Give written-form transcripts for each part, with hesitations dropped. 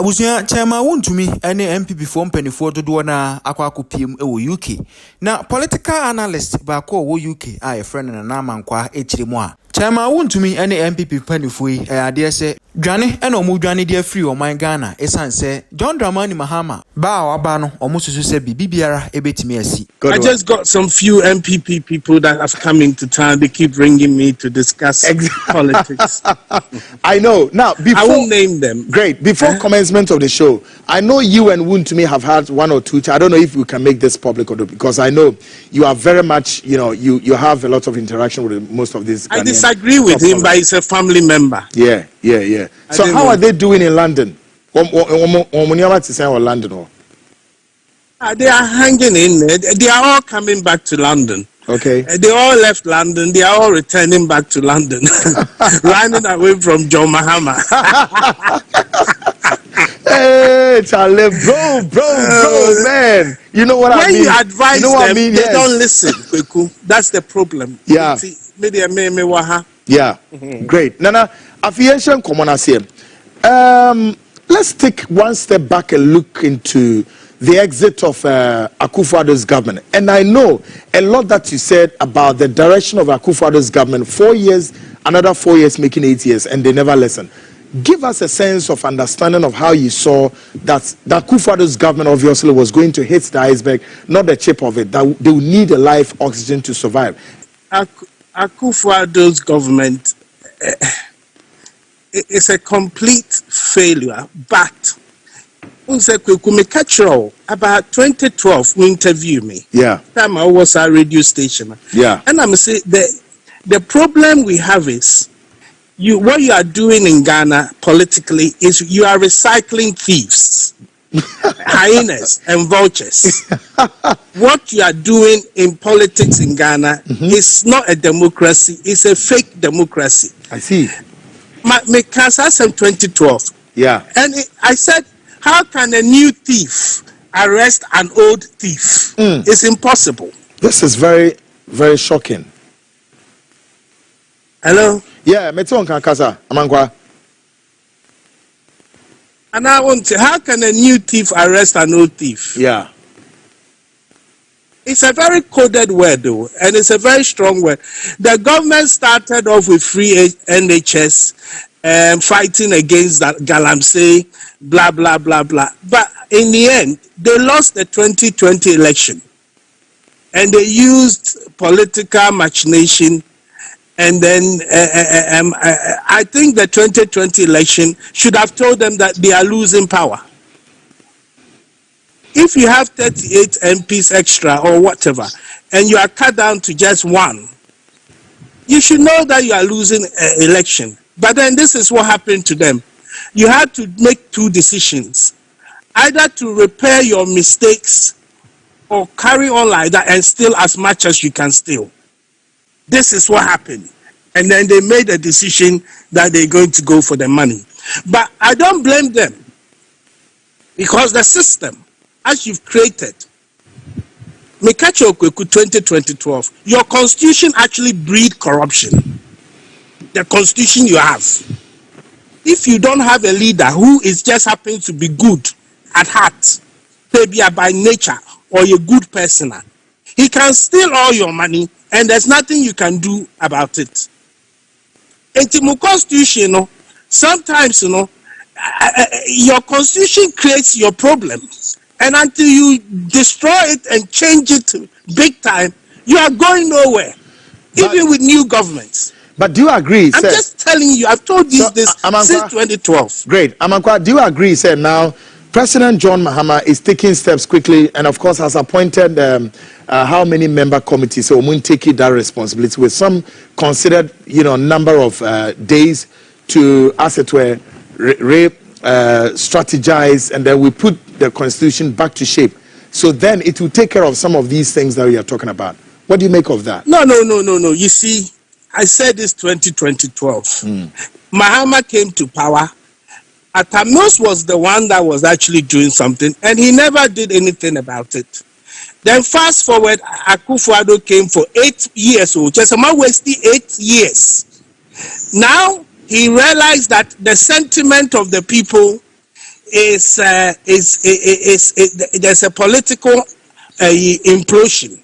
Abusia Chairman Wontumi any NPP for mpanifo dodo na akwa PM ewo UK. Na political analyst ba ko wo UK a friend na amankwa echire mu a. Chairman Wontumi any NPP mpanifo yi ade se dwane na omo dwane de free o man Ghana esan se John Dramani Mahama ba waba no omo susu se bibiara ebetimi asi. I just got some few NPP people that have come into town. They keep ringing me to discuss politics. I know. Now, before I won't name them. Great. Before commencement of the show, I know you and Wontumi have had one or two. I don't know if we can make this public or not, because I know you are very much, you have a lot of interaction with most of these. I disagree with him, but he's a family member. Yeah. So how are they doing in London? London? They are hanging in there. They are all coming back to London. Okay. They all left London. They are all returning back to London, running away from John Mahama. Hey, Charlie, bro, man. You know what I mean? When you advise them, they yes. don't listen. That's the problem. Yeah. Yeah. Great. Nana, affiliation common as here. Let's take one step back and look into the exit of Akufo-Addo's government. And I know a lot that you said about the direction of Akufo-Addo's government, 4 years, another 4 years, making 8 years, and they never listen. Give us a sense of understanding of how you saw that Akufo-Addo's government obviously was going to hit the iceberg, not the tip of it, that they would need a life oxygen to survive. Akufo-Addo's government is a complete failure, but about 2012, we interviewed me. Yeah. Time I was at radio station. Yeah. And I'm saying the problem we have is what you are doing in Ghana politically is you are recycling thieves, hyenas, and vultures. What you are doing in politics in Ghana is not a democracy; it's a fake democracy. I see. My cancer in 2012. Yeah. And I said, how can a new thief arrest an old thief? It's impossible. This is very, very shocking. Hello? Yeah, Meton Kankasa, Amangwa. And I want to, how can a new thief arrest an old thief? Yeah. It's a very coded word, though, and it's a very strong word. The government started off with free NHS, fighting against that Galamsey, blah, blah, blah, blah. But in the end, they lost the 2020 election. And they used political machination. And then I think the 2020 election should have told them that they are losing power. If you have 38 MPs extra or whatever, and you are cut down to just one, you should know that you are losing an election. But then this is what happened to them. You had to make two decisions, either to repair your mistakes or carry on like that and steal as much as you can steal. This is what happened. And then they made a decision that they're going to go for the money. But I don't blame them, because the system, as you've created, Mekacho Okweku 2012, your constitution actually breed corruption. The constitution you have. If you don't have a leader who is just happens to be good at heart, maybe by nature, or a good person, he can steal all your money and there's nothing you can do about it. In constitution, sometimes, your constitution creates your problems. And until you destroy it and change it big time, you are going nowhere, even with new governments. But do you agree, I'm just telling you, I've told you this since 2012. Great. Amankwa, do you agree, sir, now President John Mahama is taking steps quickly and, of course, has appointed how many member committees, so we'll take that responsibility with some considered, number of days to, as it were, strategize, and then we put the constitution back to shape. So then it will take care of some of these things that we are talking about. What do you make of that? No. You see, I said this 2012. Mahama came to power. Atamos was the one that was actually doing something, and he never did anything about it. Then fast forward, Akufo-Addo came for 8 years old. Just a man wasted 8 years. Now he realized that the sentiment of the people is there's a political implosion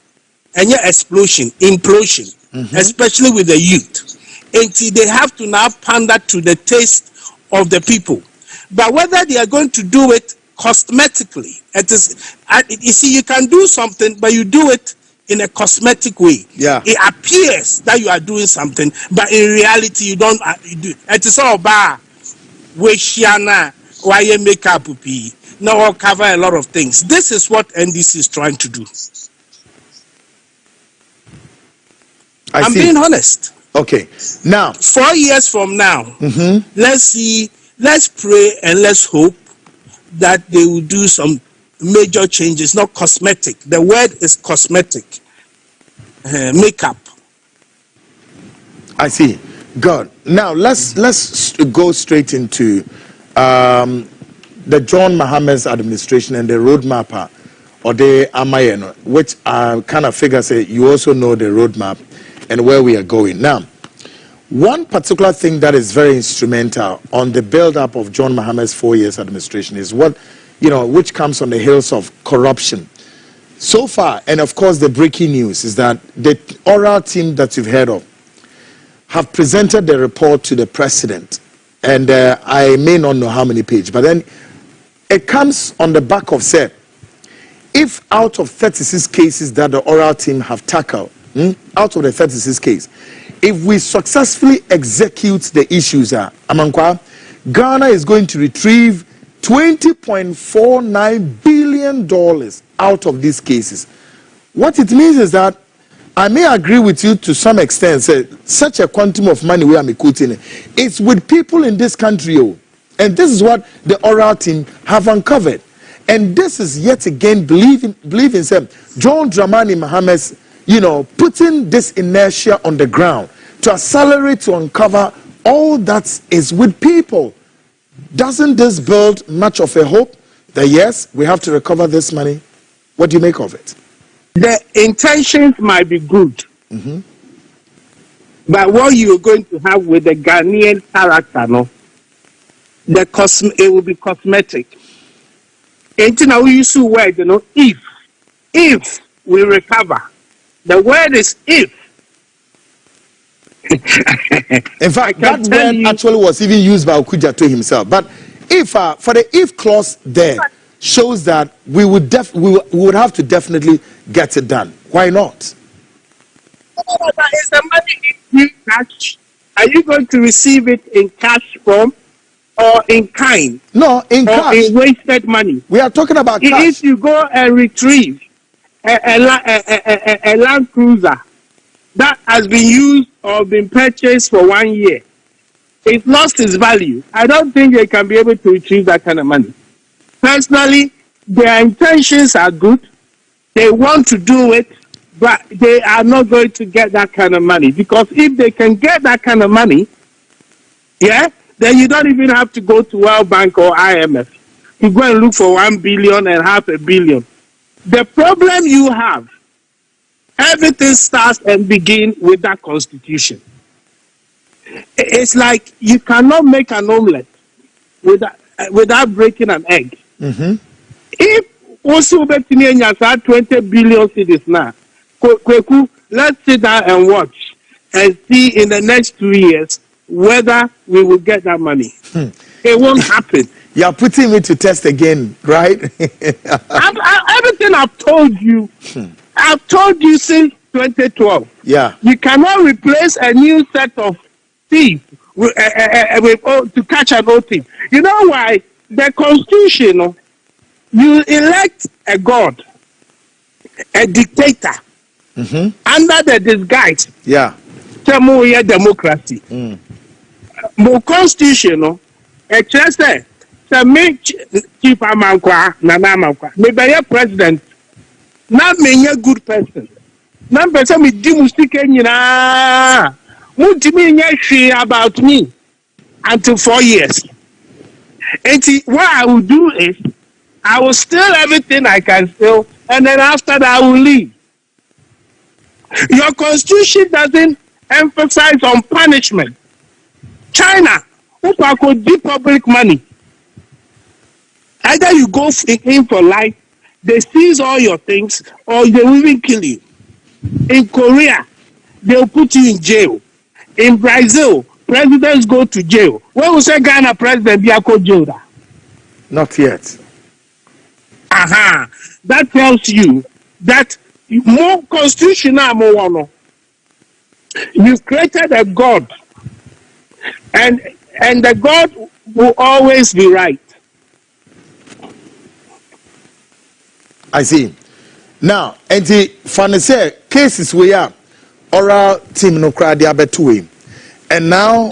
and explosion, implosion, especially with the youth. And they have to now pander to the taste of the people. But whether they are going to do it cosmetically, it is, you see, you can do something, but you do it in a cosmetic way. Yeah. It appears that you are doing something, but in reality, you don't. It is all bad. Weshiana, why you make up now cover a lot of things. This is what NDC is trying to do. I'm being honest. Okay. Now, 4 years from now, let's see, let's pray and let's hope that they will do some major changes, not cosmetic. The word is cosmetic. Makeup. I see. Good. Now let's go straight into the John Mahama's administration and the roadmap or the Amayeno, which I kind of figure say you also know the roadmap and where we are going. Now, one particular thing that is very instrumental on the build-up of John Mahama's 4 years administration is what, which comes on the heels of corruption. So far, and of course the breaking news is that the oral team that you've heard of have presented the report to the president. And I may not know how many pages, but then it comes on the back of said, if out of 36 cases that the oral team have tackled, out of the 36 cases, if we successfully execute the issues, Amankwa, Ghana is going to retrieve $20.49 billion out of these cases. What it means is that I may agree with you to some extent, say, such a quantum of money we are quoting, it's with people in this country, and this is what the oral team have uncovered. And this is yet again believing John Dramani Mahama's, putting this inertia on the ground to accelerate, to uncover all that is with people. Doesn't this build much of a hope that yes, we have to recover this money? What do you make of it? The intentions might be good, but what you're going to have with the Ghanaian character, it will be cosmetic. And now we use the word, if we recover. The word is if. In fact, that word actually was even used by Okuja to himself. But if for the if clause there shows that we would have to definitely get it done. Why not? Is the money in cash? Are you going to receive it in cash form or in kind? No, in cash. Or in wasted money. We are talking about cash. If you go and retrieve a Land Cruiser that has been used or been purchased for 1 year, it lost its value. I don't think they can be able to retrieve that kind of money. Personally, their intentions are good. They want to do it, but they are not going to get that kind of money. Because if they can get that kind of money, then you don't even have to go to World Bank or IMF to go and look for 1 billion and $500 million. The problem you have, everything starts and begins with that constitution. It's like you cannot make an omelette without breaking an egg. If also 20 billion cedis now, let's sit down and watch and see in the next 2 years whether we will get that money. It won't happen. You are putting me to test again, right? Everything I've told you, I've told you since 2012. Yeah. You cannot replace a new set of thieves to catch an old thief. You know why? The constitution, you elect a god, a dictator, under the disguise. Yeah. Democracy. More constitution, a chance to make chief amankwa nana amankwa. Maybe a president, not many a good person. Not person with dimustique na. Wontumi about me until 4 years. And what I will do is I will steal everything I can steal, and then after that I will leave. Your constitution doesn't emphasize on punishment. China, who could give public money. Either you go in for life, they seize all your things, or they will even kill you. In Korea, they'll put you in jail. In Brazil, presidents go to jail. When we say Ghana president, they are called jail. Not yet. Aha. That tells you that more constitutional, more. You've created a God, and the God will always be right. I see. Now, and the funny say cases we are oral team no crowd they and now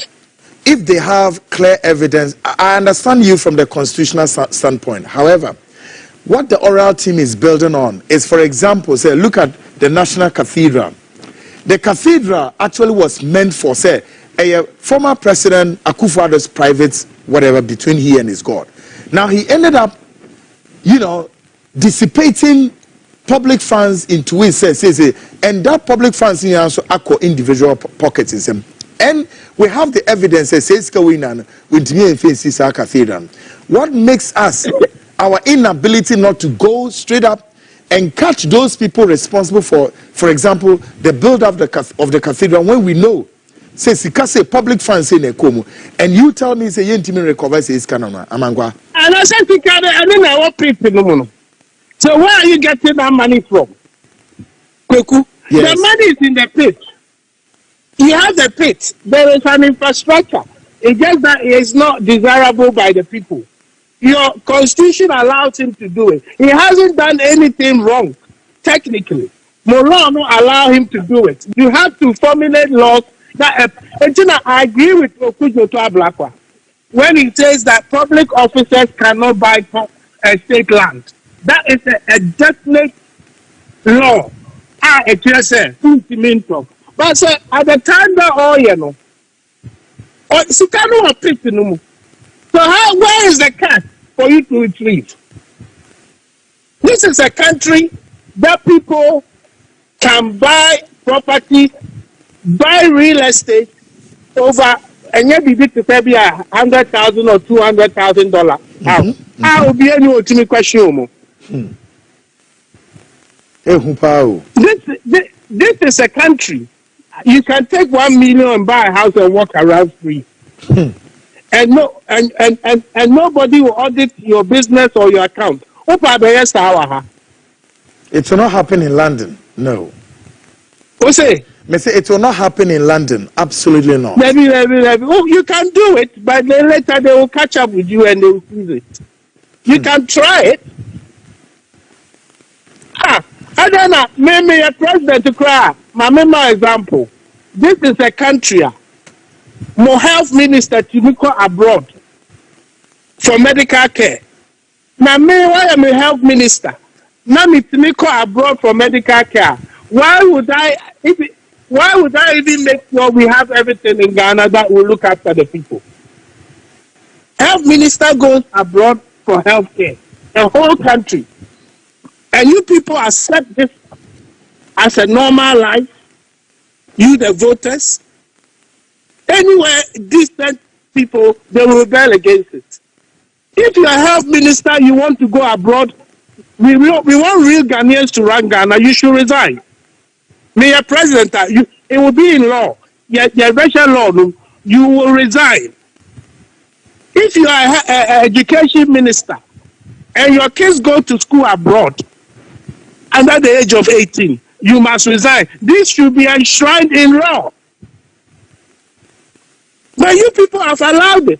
if they have clear evidence, I understand you from the constitutional standpoint. However, what the oral team is building on is, for example, say look at the National Cathedral. The cathedral actually was meant for, say, a former president Akufo-Addo's private whatever between he and his God. Now he ended up, dissipating public funds into it, and that public funds in also acco individual pockets in them. And we have the evidence that says cathedral. What makes us our inability not to go straight up and catch those people responsible for example, the build-up of the cathedral when we know say public funds in Ekomo, and you tell me say you recover say it's canona amangwa. And I said I don't know what people. So where are you getting that money from? Kweku? Yes. The money is in the pit. You have the pit. There is an infrastructure. It's just that it is not desirable by the people. Your constitution allows him to do it. He hasn't done anything wrong, technically. Law no allow him to do it. You have to formulate laws that. I agree with Okujo Ablakwa when he says that public officers cannot buy state land. That is a definite law. But so at the time that so where is the cash for you to retrieve? This is a country that people can buy property, buy real estate over and yet be to pay $100,000 or $200,000 house. I will be any ultimate question. This is a country. You can take 1 million and buy a house and walk around free. And nobody will audit your business or your account. It will not happen in London. No. What's it? It will not happen in London. Absolutely not. Maybe. Oh, you can do it, but then later they will catch up with you and they will freeze it. You can try it. I don't know. Maybe a president to cry. My example. This is a country. More health minister to go abroad for medical care. Now, why am a health minister? Now, me to go abroad for medical care. Why would I even make sure we have everything in Ghana that will look after the people? Health minister goes abroad for health care. The whole country. And you people accept this as a normal life. You, the voters. Anywhere decent people, they will rebel against it. If you're a health minister, you want to go abroad, we want real Ghanaians to run Ghana, you should resign. Me, a president, it will be in law. Your racial law, you will resign. If you are an education minister and your kids go to school abroad under the age of 18, you must resign. This should be enshrined in law. But you people have allowed it.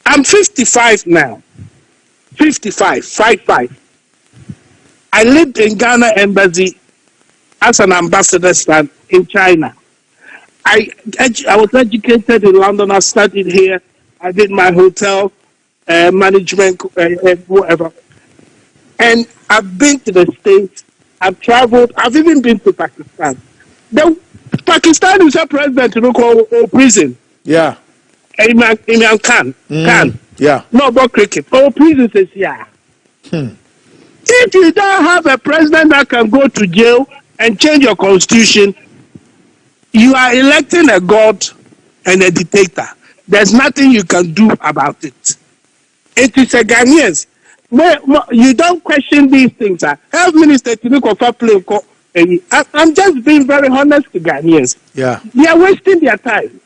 I'm 55 now. 55. I lived in Ghana Embassy as an ambassador in China. I was educated in London. I studied here. I did my hotel management, whatever. And I've been to the States. I've traveled. I've even been to Pakistan. Pakistan is a president to call prison. Yeah. Imran Khan. Yeah. No about cricket. Prison says yeah. If you don't have a president that can go to jail and change your constitution, you are electing a god and a dictator. There's nothing you can do about it. It is a Ghanaians. You don't question these things. Health Minister I'm just being very honest to Ghanaians. Yeah. They are wasting their time.